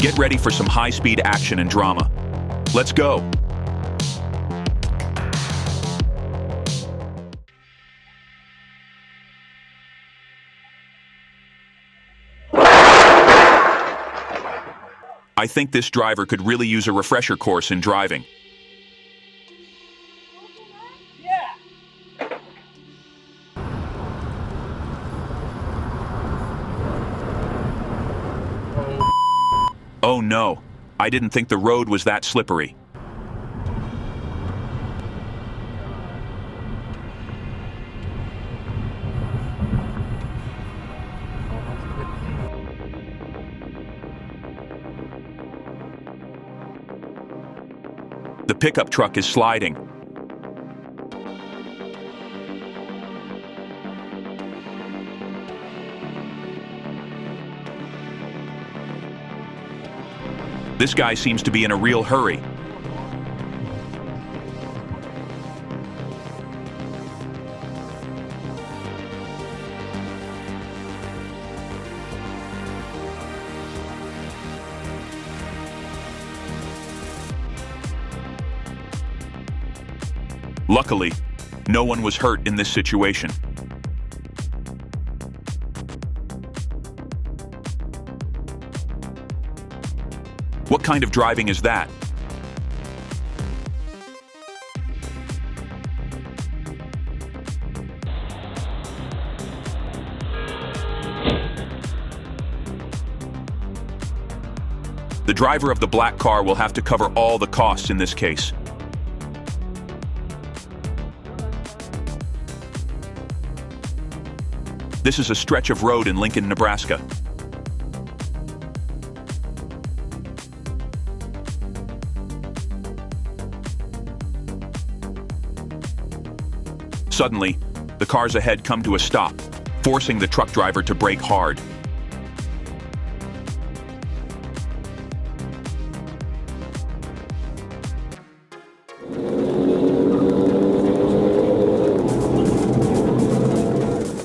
Get ready for some high-speed action and drama. Let's go! I think this driver could really use a refresher course in driving. Oh no, I didn't think the road was that slippery. The pickup truck is sliding. This guy seems to be in a real hurry. Luckily, no one was hurt in this situation. What kind of driving is that? The driver of the black car will have to cover all the costs in this case. This is a stretch of road in Lincoln, Nebraska. Suddenly, the cars ahead come to a stop, forcing the truck driver to brake hard.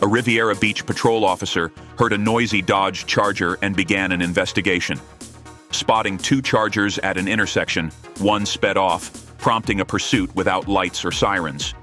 A Riviera Beach patrol officer heard a noisy Dodge Charger and began an investigation. Spotting two Chargers at an intersection, one sped off, prompting a pursuit without lights or sirens.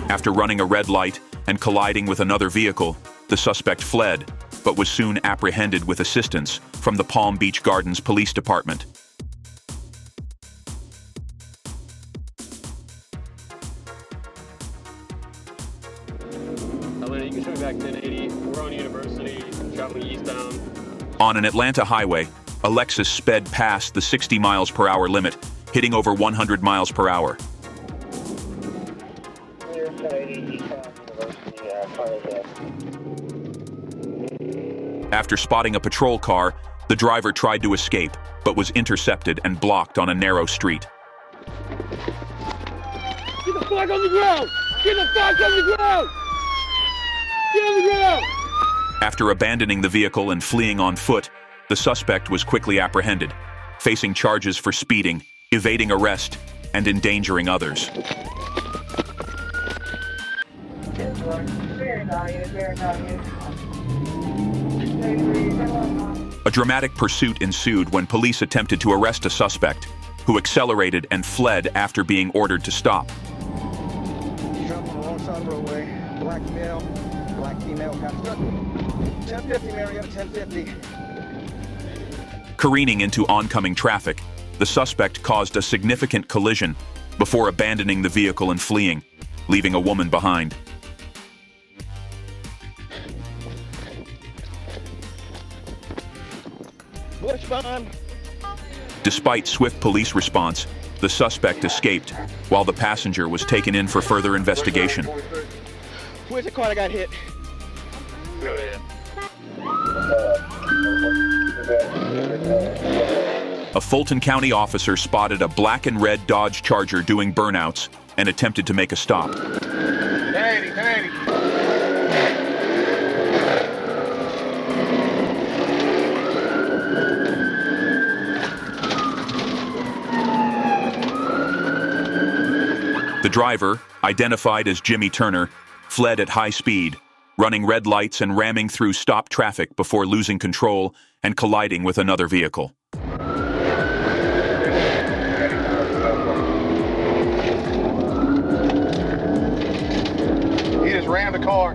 After running a red light and colliding with another vehicle, the suspect fled, but was soon apprehended with assistance from the Palm Beach Gardens Police Department. Atlanta, you can show me back 1080. We're on University, traveling eastbound. On an Atlanta highway, a Lexus sped past the 60 miles per hour limit, hitting over 100 miles per hour. After spotting a patrol car, the driver tried to escape, but was intercepted and blocked on a narrow street. Get the fuck on the ground! Get the fuck on the ground! Get on the ground! After abandoning the vehicle and fleeing on foot, the suspect was quickly apprehended, facing charges for speeding, evading arrest, and endangering others. A dramatic pursuit ensued when police attempted to arrest a suspect, who accelerated and fled after being ordered to stop. He's on the wrong side of the roadway. Black male, black female, got stuck. 1050, Marietta, 1050. Careening into oncoming traffic, the suspect caused a significant collision before abandoning the vehicle and fleeing, leaving a woman behind. Westbound. Despite swift police response, the suspect escaped, while the passenger was taken in for further investigation. Where's the car that got hit? A Fulton County officer spotted a black and red Dodge Charger doing burnouts and attempted to make a stop. The driver, identified as Jimmy Turner, fled at high speed, running red lights and ramming through stopped traffic before losing control and colliding with another vehicle. He just rammed the car.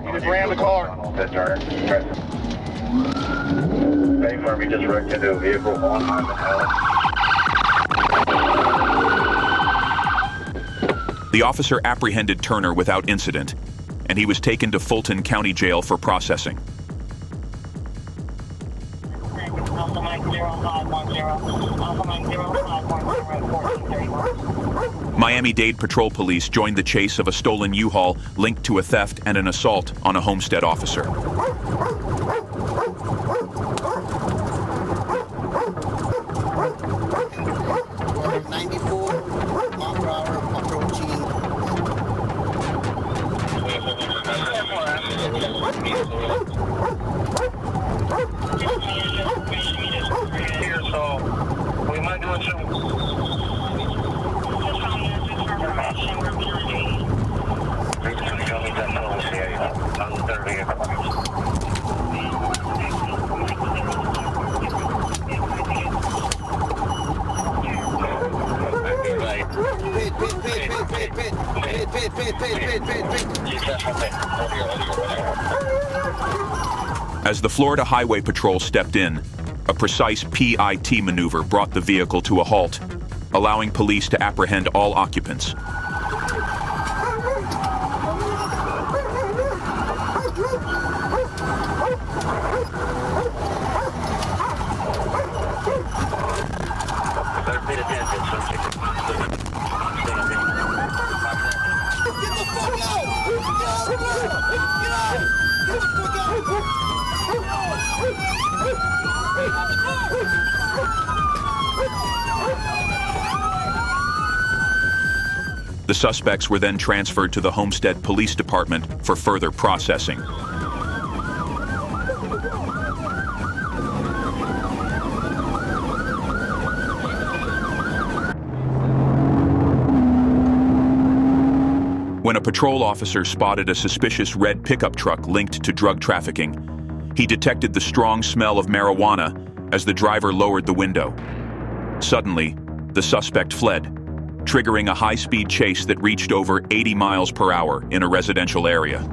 Bay Farm, he just wrecked into a vehicle on Hyman Hill. The officer apprehended Turner without incident, and he was taken to Fulton County Jail for processing. Miami-Dade Patrol Police joined the chase of a stolen U-Haul linked to a theft and an assault on a Homestead officer. As the Florida Highway Patrol stepped in, a precise PIT maneuver brought the vehicle to a halt, allowing police to apprehend all occupants. The suspects were then transferred to the Homestead Police Department for further processing. When a patrol officer spotted a suspicious red pickup truck linked to drug trafficking, he detected the strong smell of marijuana as the driver lowered the window. Suddenly, the suspect fled, triggering a high-speed chase that reached over 80 miles per hour in a residential area.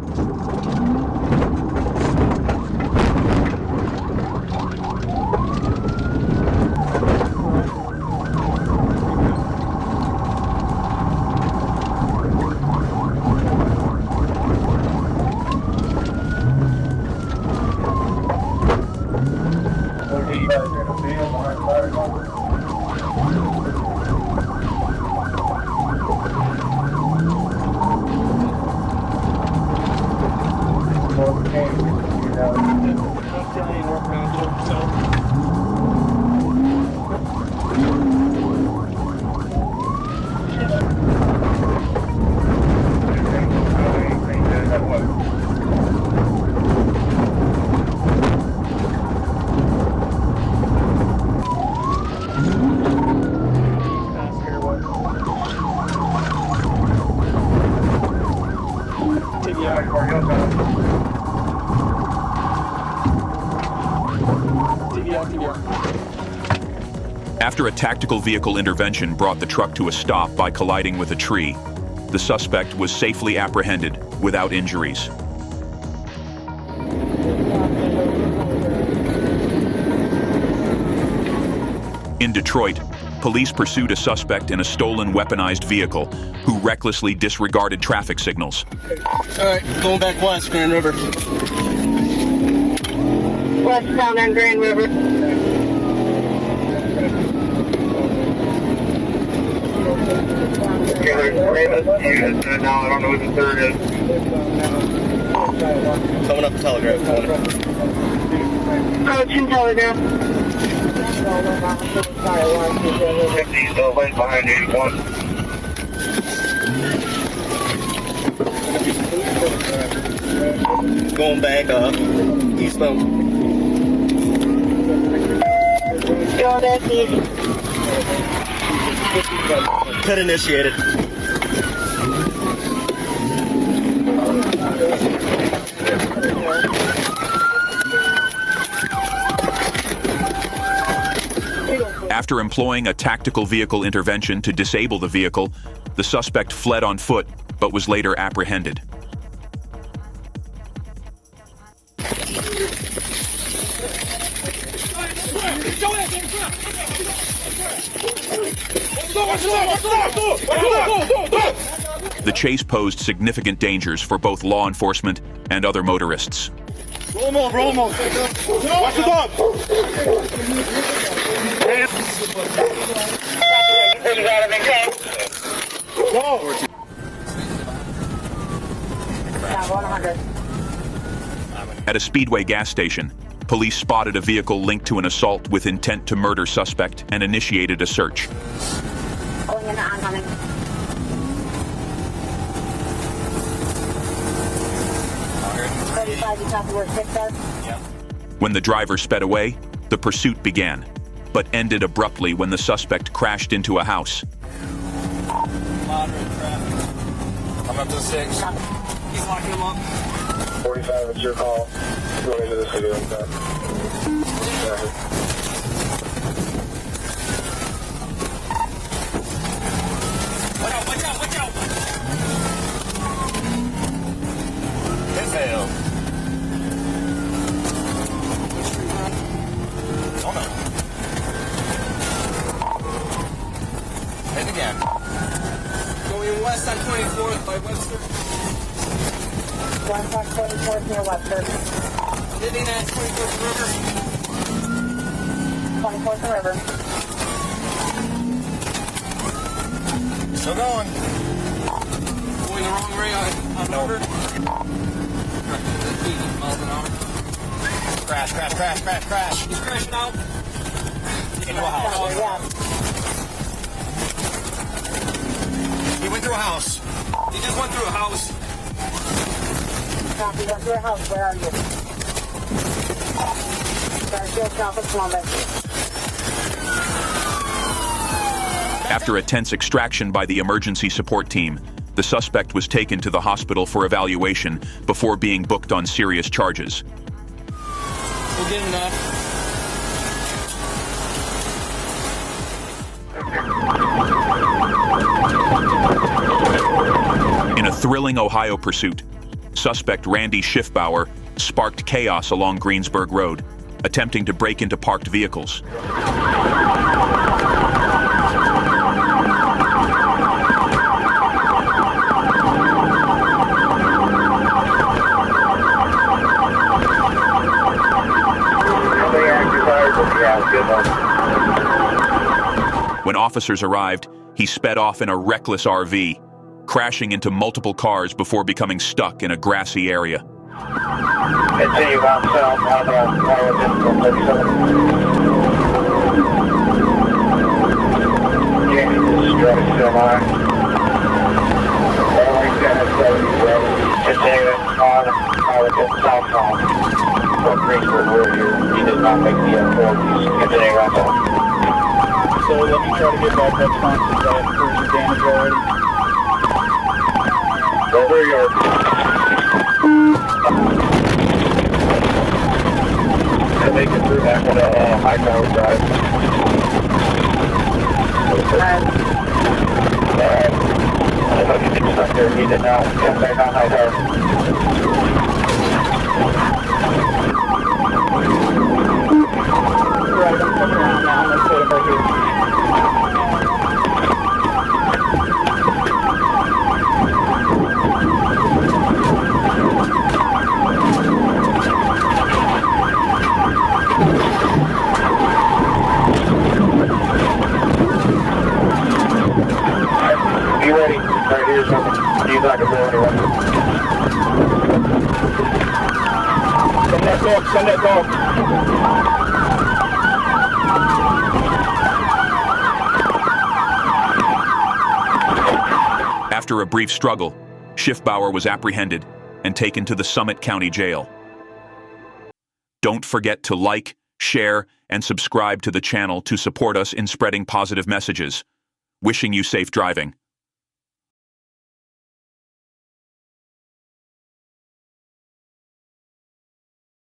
After a tactical vehicle intervention brought the truck to a stop by colliding with a tree, the suspect was safely apprehended without injuries. In Detroit, police pursued a suspect in a stolen weaponized vehicle who recklessly disregarded traffic signals. All right, going back west, Grand River. Westbound on Grand River. Now I don't know what the third is. Coming up the telegraph. Two telegraph. 50, still right behind 81. Going back up. Eastbound. Pit initiated. After employing a tactical vehicle intervention to disable the vehicle, the suspect fled on foot, but was later apprehended. The chase posed significant dangers for both law enforcement and other motorists. Roll him off, roll him off. Watch the dog. At a Speedway gas station, police spotted a vehicle linked to an assault with intent to murder suspect and initiated a search. Going in the oncoming. When the driver sped away, the pursuit began, but ended abruptly when the suspect crashed into a house. Moderate traffic. I'm up to 6. He's locking him up. 45, it's your call. Going into the city like that. Watch out, watch out, watch out! Prevail. Oh no. Hit again. Going west on 24th by Webster. 24th near Webster. Hitting at 24th River. 24th River. Still going. Going the wrong way on River. Crash, crash, crash, crash, crash. He's crashing out. Into a house. Yeah. He went through a house. He just went through a house. Copy, went through a house. Where are you? Garfield, south of Columbus. After a tense extraction by the emergency support team, the suspect was taken to the hospital for evaluation before being booked on serious charges. We'll get enough. In a thrilling Ohio pursuit, suspect Randy Schiffbauer sparked chaos along Greensburg Road, attempting to break into parked vehicles. When officers arrived, he sped off in a reckless RV, crashing into multiple cars before becoming stuck in a grassy area. Continue on south on Highway 37. Jamie, this is Travis Semi. Only 10-77. Continue on Highway 10 southbound. From Greensburg Road here. He did not make the F4. He's continuing on south. So let me try to get back up front since I have further damage already. Over your... And make it through back on the high tower drive. I don't know if you can stuck there. He did not come back on high tower. Right, I'm coming around now. Let's set up right here. Be ready. or something. He's not gonna go anywhere. Send that dog, send that dog. After a brief struggle, Schiffbauer was apprehended and taken to the Summit County Jail. Don't forget to like, share, and subscribe to the channel to support us in spreading positive messages. Wishing you safe driving.